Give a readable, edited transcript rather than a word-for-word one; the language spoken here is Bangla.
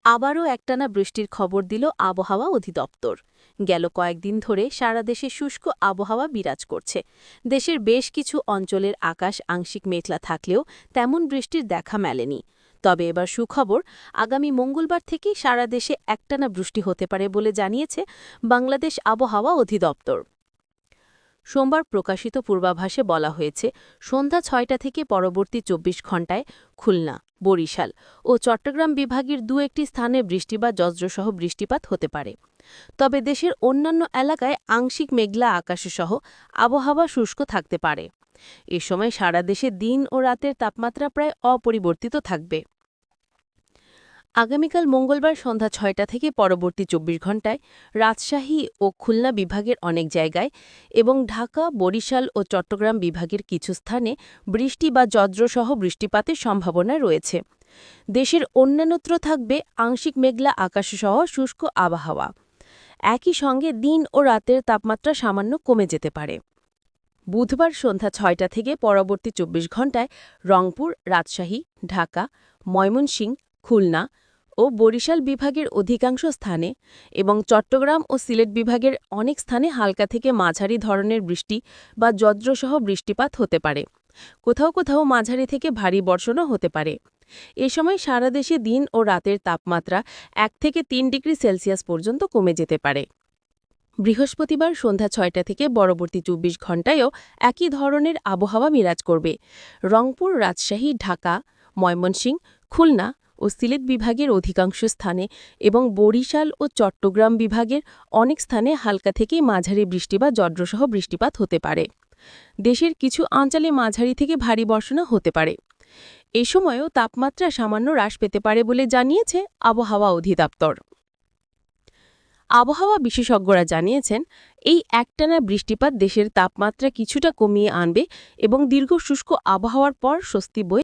আবারও একটানা বৃষ্টির খবর দিল আবহাওয়া অধিদপ্তর। গেল কয়েকদিন ধরে সারা দেশে শুষ্ক আবহাওয়া বিরাজ করছে। দেশের বেশ কিছু অঞ্চলের আকাশ আংশিক মেঘলা থাকলেও তেমন বৃষ্টির দেখা মেলেনি। তবে এবার সুখবর, আগামী মঙ্গলবার থেকেই সারা দেশে একটানা বৃষ্টি হতে পারে বলে জানিয়েছে বাংলাদেশ আবহাওয়া অধিদপ্তর। সোমবার প্রকাশিত পূর্বাভাসে বলা হয়েছে, সন্ধ্যা ৬টা থেকে পরবর্তী ২৪ ঘণ্টায় খুলনা, বরিশাল ও চট্টগ্রাম বিভাগের দু-একটি স্থানে বৃষ্টি বা বজ্রসহ বৃষ্টিপাত হতে পারে। তবে দেশের অন্যান্য এলাকায় আংশিক মেঘলা আকাশসহ আবহাওয়া শুষ্ক থাকতে পারে। এ সময় সারা দেশে দিন ও রাতের তাপমাত্রা প্রায় অপরিবর্তিত থাকবে। আগামীকাল মঙ্গলবার সন্ধ্যা ৬টা থেকে পরবর্তী ২৪ ঘণ্টায় রাজশাহী ও খুলনা বিভাগের অনেক জায়গায় এবং ঢাকা, বরিশাল ও চট্টগ্রাম বিভাগের কিছু স্থানে বৃষ্টি বা বজ্রসহ বৃষ্টিপাতের সম্ভাবনা রয়েছে। দেশের অন্যান্যত্র থাকবে আংশিক মেঘলা আকাশসহ শুষ্ক আবহাওয়া। একই সঙ্গে দিন ও রাতের তাপমাত্রা সামান্য কমে যেতে পারে। বুধবার সন্ধ্যা ৬টা থেকে পরবর্তী ২৪ ঘণ্টায় রংপুর, রাজশাহী, ঢাকা, ময়মনসিংহ, খুলনা ও বরিশাল বিভাগের অধিকাংশ স্থানে এবং চট্টগ্রাম ও সিলেট বিভাগের অনেক স্থানে হালকা থেকে মাঝারি ধরনের বৃষ্টি বা বজ্রসহ বৃষ্টিপাত হতে পারে। কোথাও কোথাও মাঝারি থেকে ভারী বর্ষণও হতে পারে। এ সময় সারা দেশে দিন ও রাতের তাপমাত্রা ১ থেকে ৩ ডিগ্রি সেলসিয়াস পর্যন্ত কমে যেতে পারে। বৃহস্পতিবার সন্ধ্যা ৬টা থেকে পরবর্তী ২৪ ঘণ্টায়ও একই ধরনের আবহাওয়া বিরাজ করবে। রংপুর, রাজশাহী, ঢাকা, ময়মনসিংহ, খুলনা ও সিলেট বিভাগের অধিকাংশ স্থানে এবং বরিশাল ও চট্টগ্রাম বিভাগের অনেক স্থানে হালকা থেকে মাঝারি বৃষ্টি বা বজ্রসহ বৃষ্টিপাত হতে পারে। দেশের কিছু অঞ্চলে মাঝারি থেকে ভারী বর্ষণ হতে পারে। এ সময়ও তাপমাত্রা সামান্য হ্রাস পেতে পারে বলে জানিয়েছে আবহাওয়া অধিদপ্তর। আবহাওয়া বিশেষজ্ঞরা জানিয়েছেন, এই একটানা বৃষ্টিপাত দেশের তাপমাত্রা কিছুটা কমিয়ে আনবে এবং দীর্ঘ শুষ্ক আবহাওয়ার পর স্বস্তি বয়ে